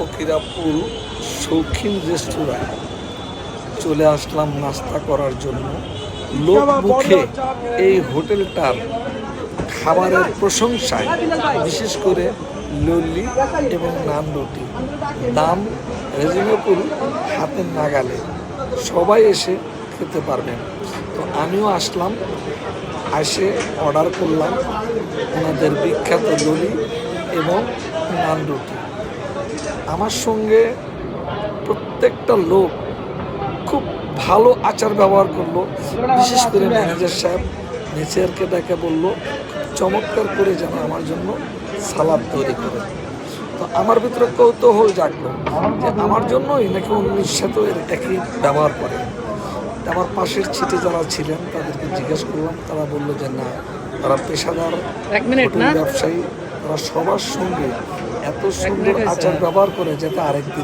ফকিরাপুর শৌখিন রেস্তোরাঁয় চলে আসলাম নাস্তা করার জন্য। লোক মুখে এই হোটেলটার খাবারের প্রশংসায়, বিশেষ করে লল্লি এবং নান রুটি, দাম রিজনেবল, হাতের নাগালে, সবাই এসে খেতে পারবেন। তো আমিও আসলাম, এসে অর্ডার করলাম ওনাদের বিখ্যাত ললি এবং নান রুটি। আমার সঙ্গে প্রত্যেকটা লোক খুব ভালো আচার ব্যবহার করলো, বিশেষ করে ম্যানেজার সাহেব নেচারকে ডেকে বললো চমৎকার করে যেন আমার জন্য সালাদ তৈরি করে। তো আমার ভিতরে কৌতূহল জাগলো যে আমার জন্যই নাকি অন্যের সাথে একই ব্যবহার করে। আমার পাশের ছিটে যারা ছিলেন তাদেরকে জিজ্ঞেস করলাম, তারা বললো যে না, তারা পেশাদার হোটেল ব্যবসায়ী, তারা সবার সঙ্গে এত সুন্দর আচার ব্যবহার করে যাতে আরেকদিন